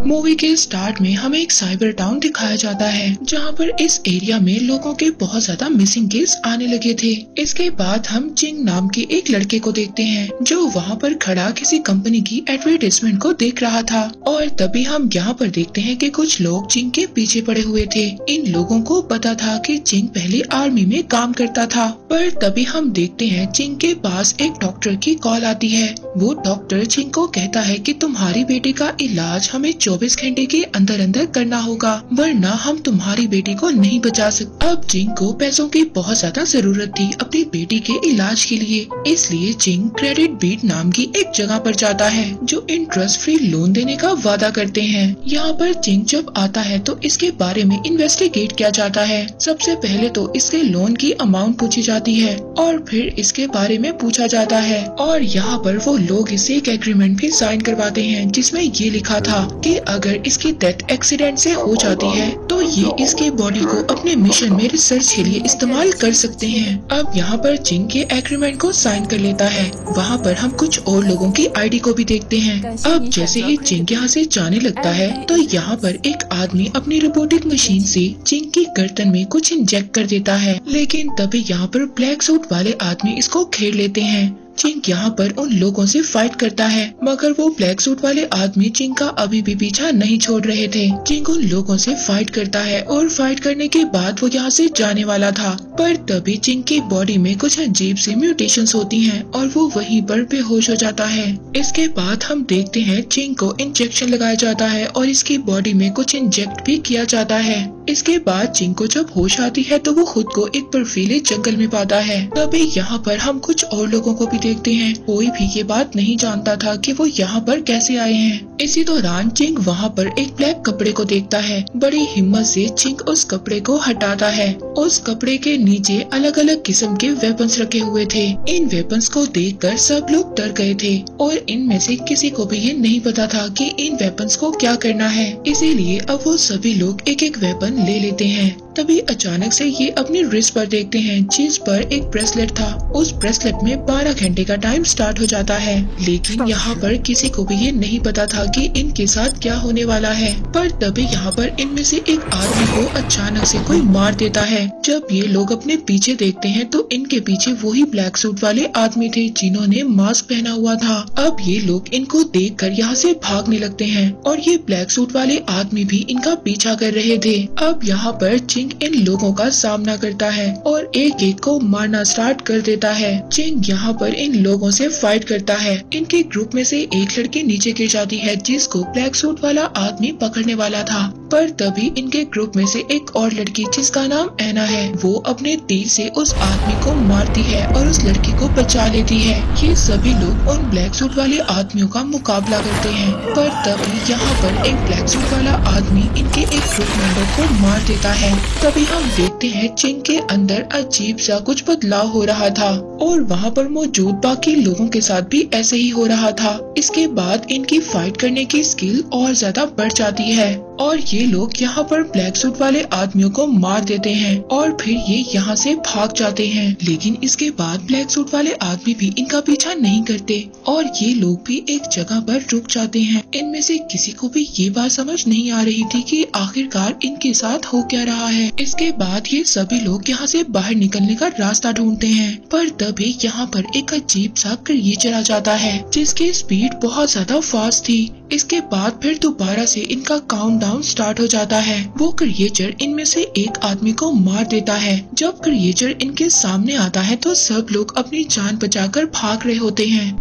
Movie के start में हमें एक साइबर टाउन दिखाया जाता है जहाँ पर इस एरिया में लोगों के बहुत ज्यादा मिसिंग केस आने लगे थे। इसके बाद हम चिंग नाम के एक लड़के को देखते हैं जो वहाँ पर खड़ा किसी कंपनी की एडवर्टाइजमेंट को देख रहा था और तभी हम यहाँ पर देखते हैं कि कुछ लोग चिंग के पीछे पड़े हुए थे। इन लोगों को पता था कि चिंग पहले आर्मी में काम करता था, पर तभी हम देखते हैं चिंग के पास एक डॉक्टर की कॉल आती है। वो डॉक्टर चिंग को कहता है कि तुम्हारी बेटी का इलाज हमें 24 घंटे के अंदर अंदर करना होगा, वरना हम तुम्हारी बेटी को नहीं बचा सकते। अब चिंग को पैसों की बहुत ज्यादा जरूरत थी अपनी बेटी के इलाज के लिए, इसलिए चिंग क्रेडिट बीट नाम की एक जगह पर जाता है जो इंटरेस्ट फ्री लोन देने का वादा करते हैं। यहाँ पर चिंग जब आता है तो इसके बारे में इन्वेस्टिगेट किया जाता है। सबसे पहले तो इसके लोन की अमाउंट पूछी जाती है और फिर इसके बारे में पूछा जाता है और यहाँ पर वो लोग इसे एक एग्रीमेंट भी साइन करवाते हैं जिसमें ये लिखा था कि अगर इसकी डेथ एक्सीडेंट से हो जाती है तो ये इसके बॉडी को अपने मिशन में रिसर्च के लिए इस्तेमाल कर सकते हैं। अब यहाँ पर चिंग के एग्रीमेंट को साइन कर लेता है। वहाँ पर हम कुछ और लोगों की आईडी को भी देखते हैं। अब जैसे ही चिंग यहाँ से जाने लगता है तो यहाँ पर एक आदमी अपनी रोबोटिक मशीन से चिंग की गर्दन में कुछ इंजेक्ट कर देता है, लेकिन तभी यहाँ पर ब्लैक सूट वाले आदमी इसको घेर लेते हैं। चिंग यहाँ पर उन लोगों से फाइट करता है, मगर वो ब्लैक सूट वाले आदमी चिंग का अभी भी पीछा नहीं छोड़ रहे थे। चिंग उन लोगों से फाइट करता है और फाइट करने के बाद वो यहाँ से जाने वाला था, पर तभी चिंग की बॉडी में कुछ अजीब सी म्यूटेशंस होती हैं और वो वहीं पर बेहोश हो जाता है। इसके बाद हम देखते हैं चिंग को इंजेक्शन लगाया जाता है और इसकी बॉडी में कुछ इंजेक्ट भी किया जाता है। इसके बाद चिंग को जब होश आती है तो वो खुद को एक बर्फीले जंगल में पाता है। तभी यहाँ पर हम कुछ और लोगों को भी देखते हैं। कोई भी ये बात नहीं जानता था कि वो यहाँ पर कैसे आए हैं। इसी दौरान चिंग वहाँ पर एक ब्लैक कपड़े को देखता है। बड़ी हिम्मत से चिंग उस कपड़े को हटाता है। उस कपड़े के नीचे अलग अलग किस्म के वेपन्स रखे हुए थे। इन वेपन्स को देखकर सब लोग डर गए थे और इनमें से किसी को भी ये नहीं पता था कि इन वेपन्स को क्या करना है, इसीलिए अब वो सभी लोग एक एक वेपन ले लेते हैं। तभी अचानक से ये अपनी रिस्ट पर देखते हैं जिस पर एक ब्रेसलेट था। उस ब्रेसलेट में 12 घंटे का टाइम स्टार्ट हो जाता है, लेकिन यहाँ पर किसी को भी ये नहीं पता था कि इनके साथ क्या होने वाला है। पर तभी यहाँ पर इनमें से एक आदमी को अचानक से कोई मार देता है। जब ये लोग अपने पीछे देखते हैं तो इनके पीछे वही ब्लैक सूट वाले आदमी थे जिन्होंने मास्क पहना हुआ था। अब ये लोग इनको देखकर यहाँ से भागने लगते हैं और ये ब्लैक सूट वाले आदमी भी इनका पीछा कर रहे थे। अब यहाँ पर चिंग इन लोगों का सामना करता है और एक एक को मारना स्टार्ट कर देता है। चिंग यहाँ पर इन लोगों से फाइट करता है। इनके ग्रुप में से एक लड़की नीचे गिर जाती है जिसको ब्लैक सूट वाला आदमी पकड़ने वाला था, पर तभी इनके ग्रुप में से एक और लड़की जिसका नाम ऐना है वो अपने तीर से उस आदमी को मारती है और उस लड़की को बचा लेती है। ये सभी लोग उन ब्लैक सूट वाले आदमियों का मुकाबला करते हैं, पर तभी यहाँ पर एक ब्लैक सूट वाला आदमी इनके एक ग्रुप मेंबर को मार देता है। तभी हम देखते हैं चिंग के अंदर अजीब सा कुछ बदलाव हो रहा था और वहाँ पर मौजूद बाकी लोगों के साथ भी ऐसे ही हो रहा था। इसके बाद इनकी फाइट करने की स्किल और ज्यादा बढ़ जाती है और ये लोग यहाँ पर ब्लैक सूट वाले आदमियों को मार देते हैं और फिर ये यहाँ से भाग जाते हैं। लेकिन इसके बाद ब्लैक सूट वाले आदमी भी इनका पीछा नहीं करते और ये लोग भी एक जगह पर रुक जाते हैं। इनमें से किसी को भी ये बात समझ नहीं आ रही थी कि आखिरकार इनके साथ हो क्या रहा है। इसके बाद ये सभी लोग यहाँ से बाहर निकलने का रास्ता ढूंढते हैं, पर तभी यहाँ पर एक अजीब सा क्रिएचर आ जाता है जिसकी स्पीड बहुत ज्यादा फास्ट थी। इसके बाद फिर दोबारा से इनका काउंटडाउन स्टार्ट हो जाता है। वो क्रिएचर इनमें से एक आदमी को मार देता है। जब क्रिएचर इनके सामने आता है तो सब लोग अपनी जान बचाकर भाग रहे होते हैं।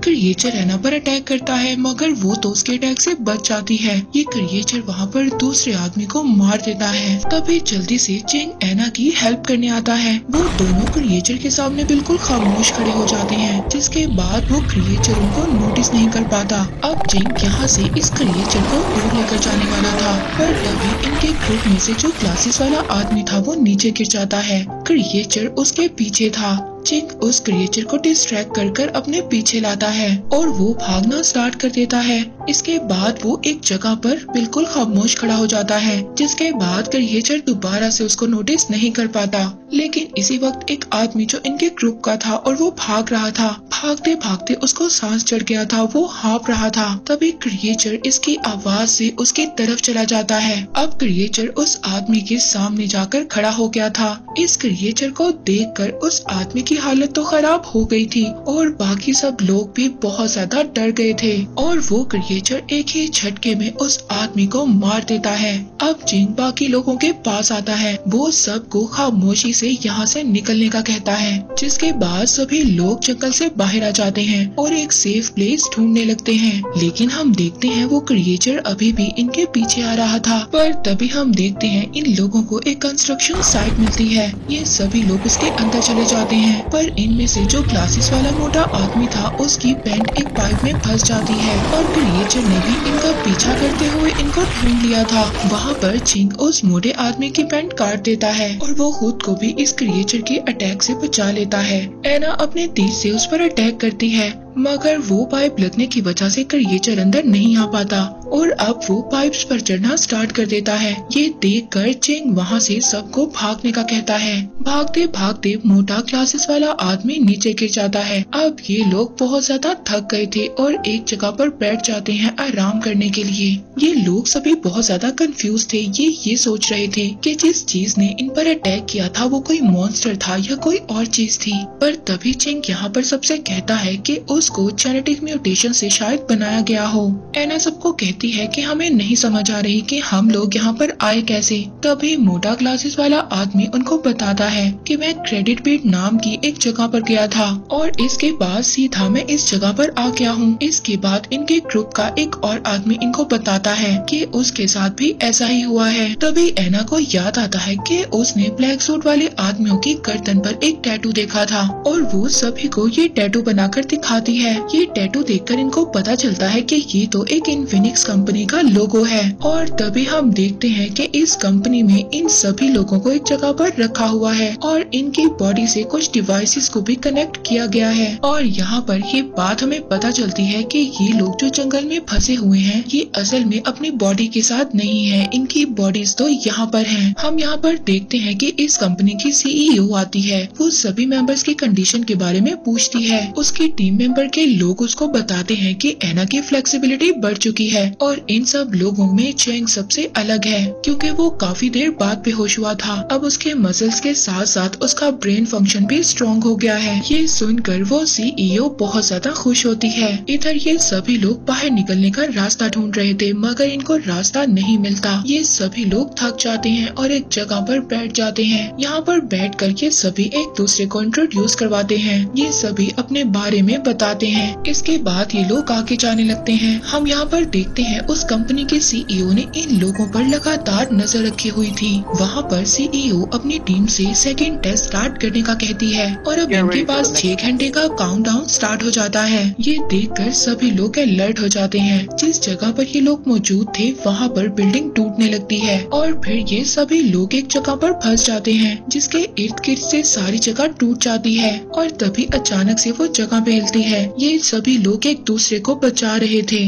क्रिएचर ऐना पर अटैक करता है, मगर वो तो उसके अटैक से बच जाती है। ये क्रिएचर वहाँ पर दूसरे आदमी को मार देता है। तभी जल्दी से चिंग ऐना की हेल्प करने आता है। वो दोनों क्रिएचर के सामने बिल्कुल खामोश खड़े हो जाते हैं, जिसके बाद वो क्रिएचर उनको नोटिस नहीं कर पाता। अब चिंग यहाँ से इस क्रिएचर को दूर लेकर जाने वाला था, पर तभी इनके ग्रुप में से जो ग्लासेस वाला आदमी था वो नीचे गिर जाता है। क्रिएचर उसके पीछे था। चिंग उस क्रिएचर को डिस्ट्रैक्ट कर अपने पीछे लाता है और वो भागना स्टार्ट कर देता है। इसके बाद वो एक जगह पर बिल्कुल खामोश खड़ा हो जाता है, जिसके बाद क्रिएचर दोबारा से उसको नोटिस नहीं कर पाता। लेकिन इसी वक्त एक आदमी जो इनके ग्रुप का था और वो भाग रहा था, भागते भागते उसको सांस चढ़ गया था, वो हाँफ रहा था। तभी क्रिएचर इसकी आवाज से उसकी तरफ चला जाता है। अब क्रिएचर उस आदमी के सामने जाकर खड़ा हो गया था। इस क्रिएचर को देखकर उस आदमी की हालत तो खराब हो गई थी और बाकी सब लोग भी बहुत ज्यादा डर गए थे और वो क्रिएचर एक ही झटके में उस आदमी को मार देता है। अब चिंग बाकी लोगों के पास आता है, वो सबको खामोशी से यहाँ से निकलने का कहता है, जिसके बाद सभी लोग जंगल से बाहर आ जाते हैं और एक सेफ प्लेस ढूंढने लगते हैं। लेकिन हम देखते हैं वो क्रिएचर अभी भी इनके पीछे आ रहा था। पर तभी हम देखते हैं इन लोगों को एक कंस्ट्रक्शन साइट मिलती है। ये सभी लोग उसके अंदर चले जाते हैं, पर इनमें से जो ग्लासेस वाला मोटा आदमी था उसकी पैंट एक पाइप में फंस जाती है और क्रिएचर ने भी इनका पीछा करते हुए इनको ढूंढ लिया था। वहाँ पर चिंग उस मोटे आदमी की पैंट काट देता है और वो खुद को भी इस क्रिएचर के अटैक से बचा लेता है। एना अपने तीर से उस पर अटैक करती है, मगर वो पाइप लगने की वजह से क्रिएचर अंदर नहीं आ पाता और अब वो पाइप्स पर चढ़ना स्टार्ट कर देता है। ये देखकर चिंग वहाँ से सबको भागने का कहता है। भागते भागते मोटा ग्लासेस वाला आदमी नीचे गिर जाता है। अब ये लोग बहुत ज्यादा थक गए थे और एक जगह पर बैठ जाते हैं आराम करने के लिए। ये लोग सभी बहुत ज्यादा कंफ्यूज थे। ये सोच रहे थे कि जिस चीज ने इन पर अटैक किया था वो कोई मॉन्स्टर था या कोई और चीज थी। पर तभी चिंग यहाँ पर सबसे कहता है कि उसको जेनेटिक म्यूटेशन से शायद बनाया गया हो। एना सबको कहती है कि हमें नहीं समझ आ रही कि हम लोग यहाँ पर आए कैसे। तभी मोटा ग्लासेस वाला आदमी उनको बताता है कि मैं क्रेडिट बीट नाम की एक जगह पर गया था और इसके बाद सीधा मैं इस जगह पर आ गया हूँ। इसके बाद इनके ग्रुप का एक और आदमी इनको बताता है कि उसके साथ भी ऐसा ही हुआ है। तभी एना को याद आता है कि उसने ब्लैक सूट वाले आदमियों की गर्दन पर एक टैटू देखा था और वो सभी को ये टैटू बनाकर दिखाती है। ये टैटू देखकर इनको पता चलता है कि ये तो एक इन्फिनिक्स कंपनी का लोगो है और तभी हम देखते हैं कि इस कंपनी में इन सभी लोगों को एक जगह पर रखा हुआ है और इनकी बॉडी से कुछ डिवाइसेस को भी कनेक्ट किया गया है। और यहाँ पर ये बात हमें पता चलती है कि ये लोग जो जंगल में फंसे हुए हैं ये असल में अपनी बॉडी के साथ नहीं है, इनकी बॉडीज तो यहाँ पर हैं। हम यहाँ पर देखते हैं कि इस कंपनी की सीईओ आती है। वो सभी मेंबर्स की कंडीशन के बारे में पूछती है। उसकी टीम मेंबर के लोग उसको बताते हैं कि एना की फ्लेक्सिबिलिटी बढ़ चुकी है और इन सब लोगों में चिंग सबसे अलग है क्योंकि वो काफी देर बाद बेहोश हुआ था। अब उसके मसल्स के साथ साथ उसका ब्रेन फंक्शन भी स्ट्रॉन्ग हो गया है। ये सुनकर वो सीईओ बहुत ज्यादा खुश होती है। इधर ये सभी लोग बाहर निकलने का रास्ता ढूंढ रहे थे मगर इनको रास्ता नहीं मिलता। ये सभी लोग थक जाते हैं और एक जगह पर बैठ जाते हैं। यहाँ पर बैठ कर ये सभी एक दूसरे को इंट्रोड्यूस करवाते हैं। ये सभी अपने बारे में बताते हैं। इसके बाद ये लोग आगे जाने लगते हैं। हम यहाँ पर देखते हैं उस कंपनी के सीईओ ने इन लोगों पर लगातार नजर रखी हुई थी। वहाँ पर सीईओ अपनी टीम से सेकंड टेस्ट स्टार्ट करने का कहती है और अब इनके पास 6 घंटे का काउंटडाउन स्टार्ट हो जाता है। ये देखकर सभी लोग अलर्ट हो जाते हैं। जिस जगह पर ये लोग मौजूद थे वहाँ पर बिल्डिंग टूटने लगती है और फिर ये सभी लोग एक जगह पर फंस जाते हैं जिसके इर्द गिर्द से सारी जगह टूट जाती है और तभी अचानक से वो जगह पे हिलती है। ये सभी लोग एक दूसरे को बचा रहे थे।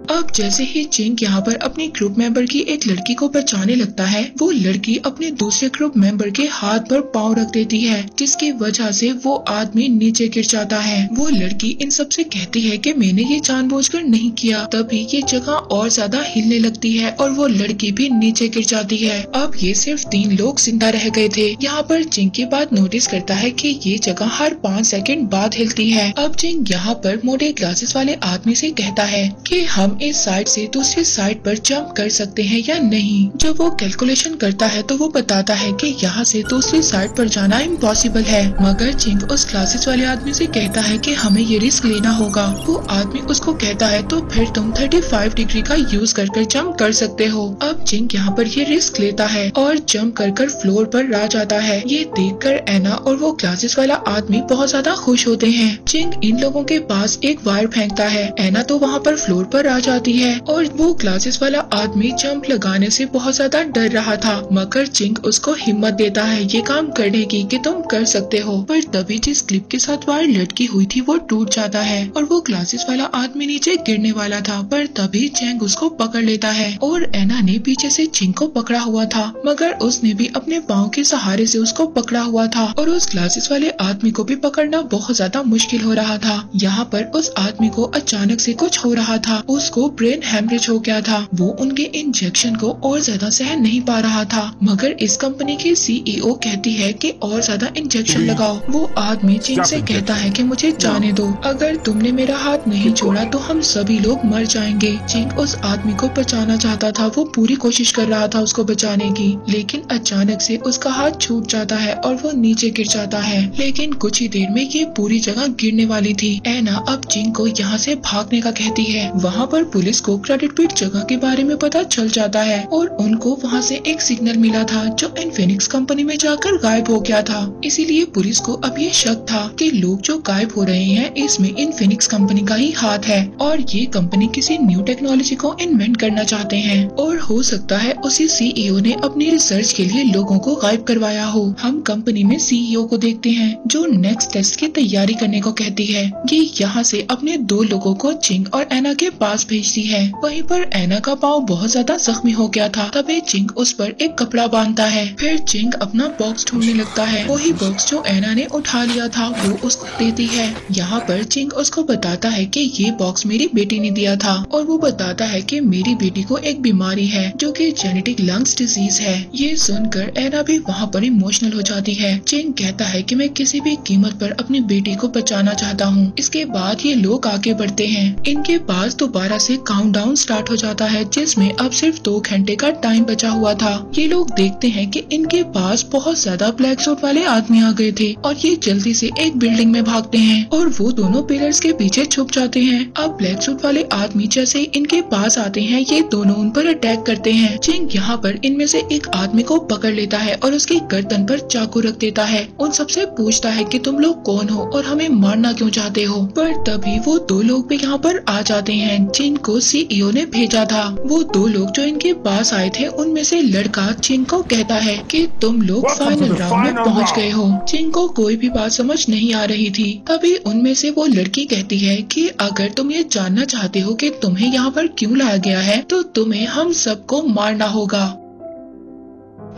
अब जैसे ही चिंग यहाँ पर अपने ग्रुप मेंबर की एक लड़की को बचाने लगता है, वो लड़की अपने दूसरे ग्रुप मेंबर के हाथ पर पाँव रख देती है जिसकी वजह से वो आदमी नीचे गिर जाता है। वो लड़की इन सब से कहती है कि मैंने ये जानबूझकर नहीं किया। तभी ये जगह और ज्यादा हिलने लगती है और वो लड़की भी नीचे गिर जाती है। अब ये सिर्फ 3 लोग जिंदा रह गए थे। यहाँ पर चिंग की बात नोटिस करता है कि ये जगह हर 5 सेकंड बाद हिलती है। अब चिंग यहाँ पर मोटे ग्लासेस वाले आदमी से कहता है कि हम इस साइड से दूसरी साइड पर जंप कर सकते हैं या नहीं। जब वो कैलकुलेशन करता है तो वो बताता है कि यहाँ से दूसरी साइड पर जाना इम्पॉसिबल है। मगर चिंग उस क्लासेस वाले आदमी से कहता है कि हमें ये रिस्क लेना होगा। वो आदमी उसको कहता है तो फिर तुम 35 डिग्री का यूज कर जंप कर सकते हो। अब चिंग यहाँ पर ये रिस्क लेता है और जंप कर फ्लोर पर आ जाता है। ये देखकर एना और वो क्लासेस वाला आदमी बहुत ज्यादा खुश होते हैं। चिंग इन लोगों के पास एक वायर फेंकता है। एना तो वहाँ पर फ्लोर पर आ जाती है और वो ग्लासेस वाला आदमी जंप लगाने से बहुत ज्यादा डर रहा था, मगर चिंग उसको हिम्मत देता है ये काम करने की कि तुम कर सकते हो। पर तभी जिस क्लिप के साथ वायर लटकी हुई थी वो टूट जाता है और वो ग्लासेस वाला आदमी नीचे गिरने वाला था, पर तभी चैंग उसको पकड़ लेता है और एना ने पीछे से चिंग को पकड़ा हुआ था, मगर उसने भी अपने पाँव के सहारे से उसको पकड़ा हुआ था और उस ग्लासेस वाले आदमी को भी पकड़ना बहुत ज्यादा मुश्किल हो रहा था। यहाँ पर उस आदमी को अचानक से कुछ हो रहा था, उसको ब्रेन हेमरेज हो गया था। वो उनके इंजेक्शन को और ज्यादा सहन नहीं पा रहा था, मगर इस कंपनी की सीईओ कहती है कि और ज्यादा इंजेक्शन लगाओ। वो आदमी चिंग से कहता है कि मुझे जाने दो, अगर तुमने मेरा हाथ नहीं छोड़ा तो हम सभी लोग मर जाएंगे। चिंग उस आदमी को बचाना चाहता था, वो पूरी कोशिश कर रहा था उसको बचाने की, लेकिन अचानक से उसका हाथ छूट जाता है और वो नीचे गिर जाता है। लेकिन कुछ ही देर में ये पूरी जगह गिरने वाली थी। एना अब चिंग को यहाँ से भागने का कहती है। वहाँ पर पुलिस को क्रेडिट पीट जगह के बारे में पता चल जाता है और उनको वहाँ से एक सिग्नल मिला था जो इन्फिनिक्स कंपनी में जाकर गायब हो गया था। इसीलिए पुलिस को अब ये शक था कि लोग जो गायब हो रहे हैं इसमें इन्फिनिक्स कंपनी का ही हाथ है और ये कंपनी किसी न्यू टेक्नोलॉजी को इन्वेंट करना चाहते हैं और हो सकता है उसी सीईओ ने अपनी रिसर्च के लिए लोगों को गायब करवाया हो। हम कंपनी में सीईओ को देखते हैं जो नेक्स्ट टेस्ट की तैयारी करने को कहती है। ये यहाँ से अपने दो लोगों को चिंग और एना के पास भेजती है। वहीं पर एना का पाँव बहुत ज्यादा जख्मी हो गया था, तभी चिंग उस पर एक कपड़ा बांधता है। फिर चिंग अपना बॉक्स ढूंढने लगता है, वही बॉक्स जो एना ने उठा लिया था वो उसको देती है। यहाँ पर चिंग उसको बताता है कि ये बॉक्स मेरी बेटी ने दिया था और वो बताता है कि मेरी बेटी को एक बीमारी है जो कि जेनेटिक लंग्स डिजीज है। ये सुनकर एना भी वहाँ पर इमोशनल हो जाती है। चिंग कहता है कि मैं किसी भी कीमत पर अपनी बेटी को बचाना चाहता हूँ। इसके बाद ये लोग आगे बढ़ते हैं। इनके पास दोबारा से काउंटडाउन स्टार्ट हो जाता है जिसमें अब सिर्फ 2 घंटे का टाइम बचा हुआ था। ये लोग देखते हैं कि इनके पास बहुत ज्यादा ब्लैक सूट वाले आदमी आ गए थे और ये जल्दी से एक बिल्डिंग में भागते हैं और वो दोनों पिलर्स के पीछे छुप जाते हैं। अब ब्लैक सूट वाले आदमी जैसे इनके पास आते हैं ये दोनों उन पर अटैक करते हैं। चिंग यहाँ पर इनमें से एक आदमी को पकड़ लेता है और उसकी गर्दन पर चाकू रख देता है। उन सबसे पूछता है कि तुम लोग कौन हो और हमें मारना क्यों चाहते हो। पर तभी वो दो लोग भी यहाँ पर आ जाते हैं जिनको सीईओ ने भेजा था। वो दो लोग जो इनके पास आए थे उनमें से लड़का चिंग को कहता है कि तुम लोग फाइनल राउंड में पहुँच गए हो। चिंग को कोई भी बात समझ नहीं आ रही थी। तभी उनमें से वो लड़की कहती है कि अगर तुम ये जानना चाहते हो कि तुम्हें यहाँ पर क्यों लाया गया है तो तुम्हें हम सबको मारना होगा।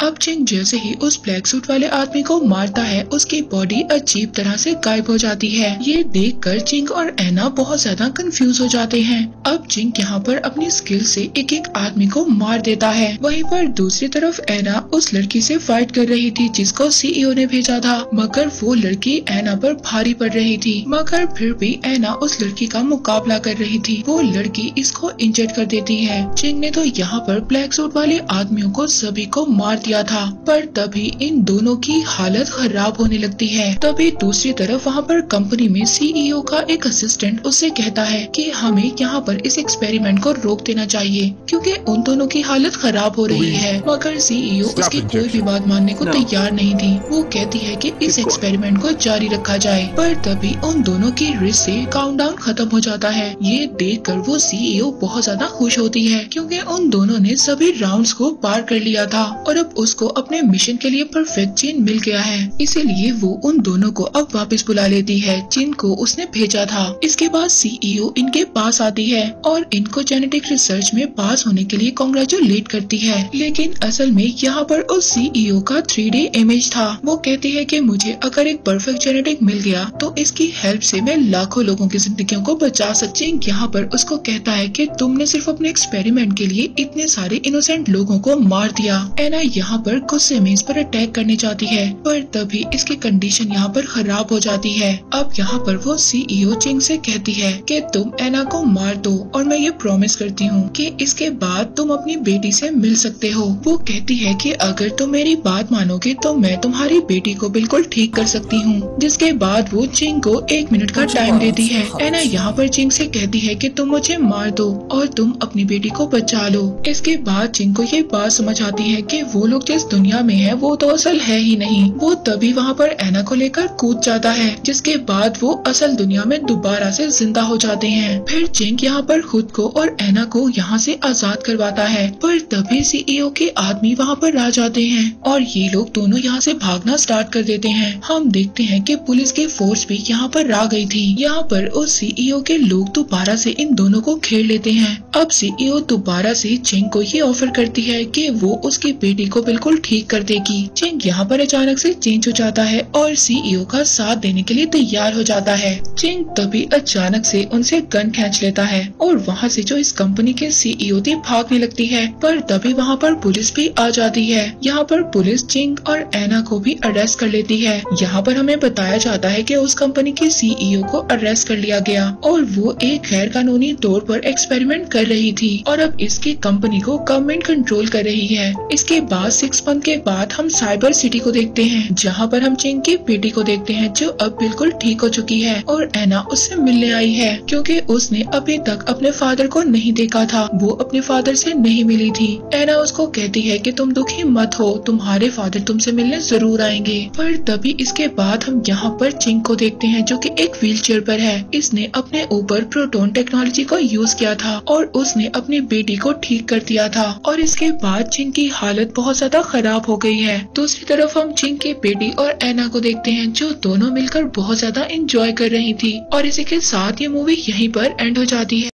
अब चिंग जैसे ही उस ब्लैक सूट वाले आदमी को मारता है उसकी बॉडी अजीब तरह से गायब हो जाती है। ये देखकर चिंग और एना बहुत ज्यादा कंफ्यूज हो जाते हैं। अब चिंग यहाँ पर अपनी स्किल से एक एक आदमी को मार देता है। वहीं पर दूसरी तरफ एना उस लड़की से फाइट कर रही थी जिसको सीईओ ने भेजा था, मगर वो लड़की एना पर भारी पड़ रही थी। मगर फिर भी एना उस लड़की का मुकाबला कर रही थी। वो लड़की इसको इंजर्ड कर देती है। चिंग ने तो यहाँ पर ब्लैक सूट वाले आदमियों को सभी को मार दिया था, पर तभी इन दोनों की हालत खराब होने लगती है। तभी दूसरी तरफ वहाँ पर कंपनी में सीईओ का एक असिस्टेंट उससे कहता है कि हमें यहाँ पर इस एक्सपेरिमेंट को रोक देना चाहिए क्योंकि उन दोनों की हालत खराब हो रही है। मगर सीईओ उसकी कोई भी बात मानने को तैयार नहीं थी। वो कहती है कि इस एक्सपेरिमेंट को जारी रखा जाए, पर तभी उन दोनों की रिस्ट से काउंटडाउन खत्म हो जाता है। ये देखकर वो सीईओ बहुत ज्यादा खुश होती है क्योंकि उन दोनों ने सभी राउंड्स को पार कर लिया था और अब उसको अपने मिशन के लिए परफेक्ट चेन मिल गया है। इसीलिए वो उन दोनों को अब वापस बुला लेती है जिनको उसने भेजा था। इसके बाद सीईओ इनके पास आती है और इनको जेनेटिक रिसर्च में पास होने के लिए कांग्रेचुलेट करती है। लेकिन असल में यहाँ पर उस सीईओ का 3D इमेज था। वो कहती है कि मुझे अगर एक परफेक्ट जेनेटिक मिल गया तो इसकी हेल्प से मैं लाखों लोगों की जिंदगियों को बचा सकती हूँ। यहाँ पर उसको कहता है कि तुमने सिर्फ अपने एक्सपेरिमेंट के लिए इतने सारे इनोसेंट लोगों को मार दिया। एना यहाँ पर गुस्से में इस पर अटैक करने जाती है, पर तभी इसकी कंडीशन यहाँ पर खराब हो जाती है। अब यहाँ पर वो सीईओ चिंग से कहती है कि तुम एना को मार दो और मैं ये प्रॉमिस करती हूँ कि इसके बाद तुम अपनी बेटी से मिल सकते हो। वो कहती है कि अगर तुम मेरी बात मानोगे तो मैं तुम्हारी बेटी को बिल्कुल ठीक कर सकती हूँ। जिसके बाद वो चिंग को 1 मिनट का टाइम देती है। एना यहाँ पर चिंग से कहती है कि तुम मुझे मार दो और तुम अपनी बेटी को बचा लो। इसके बाद चिंग को ये बात समझ आती है कि वो लोग लोग जिस दुनिया में है वो तो असल है ही नहीं। वो तभी वहाँ पर एना को लेकर कूद जाता है, जिसके बाद वो असल दुनिया में दोबारा से जिंदा हो जाते हैं। फिर चिंग यहाँ पर खुद को और एना को यहाँ से आजाद करवाता है, पर तभी सीईओ के आदमी वहाँ पर आ जाते हैं और ये लोग दोनों यहाँ से भागना स्टार्ट कर देते हैं। हम देखते हैं कि पुलिस की फोर्स भी यहाँ पर आ गई थी। यहाँ पर उस सीईओ के लोग दोबारा से इन दोनों को घेर लेते हैं। अब सीईओ दोबारा से चिंग को ये ऑफर करती है कि वो उसकी बेटी को बिल्कुल ठीक कर देगी। चिंग यहाँ पर अचानक से चेंज हो जाता है और सीईओ का साथ देने के लिए तैयार हो जाता है। चिंग तभी अचानक से उनसे गन खींच लेता है और वहाँ से जो इस कंपनी के सीईओ थी भागने लगती है, पर तभी वहाँ पर पुलिस भी आ जाती है। यहाँ पर पुलिस चिंग और एना को भी अरेस्ट कर लेती है। यहाँ पर हमें बताया जाता है कि उस कंपनी के सीईओ को अरेस्ट कर लिया गया और वो एक गैर कानूनी तौर पर एक्सपेरिमेंट कर रही थी और अब इसकी कंपनी को गवर्नमेंट कंट्रोल कर रही है। इसके बाद 6 मंथ के बाद हम साइबर सिटी को देखते हैं, जहाँ पर हम चिंग की बेटी को देखते हैं जो अब बिल्कुल ठीक हो चुकी है और एना उससे मिलने आई है, क्योंकि उसने अभी तक अपने फादर को नहीं देखा था। वो अपने फादर से नहीं मिली थी। एना उसको कहती है कि तुम दुखी मत हो, तुम्हारे फादर तुमसे मिलने जरूर आएंगे। पर तभी इसके बाद हम यहाँ पर चिंग को देखते हैं जो कि एक व्हीलचेयर पर है। इसने अपने ऊपर प्रोटॉन टेक्नोलॉजी को यूज किया था और उसने अपनी बेटी को ठीक कर दिया था और इसके बाद चिंग की हालत बहुत ज्यादा खराब हो गई है। दूसरी तरफ हम चिंग की बेटी और एना को देखते हैं जो दोनों मिलकर बहुत ज्यादा एंजॉय कर रही थी और इसी के साथ ये मूवी यहीं पर एंड हो जाती है।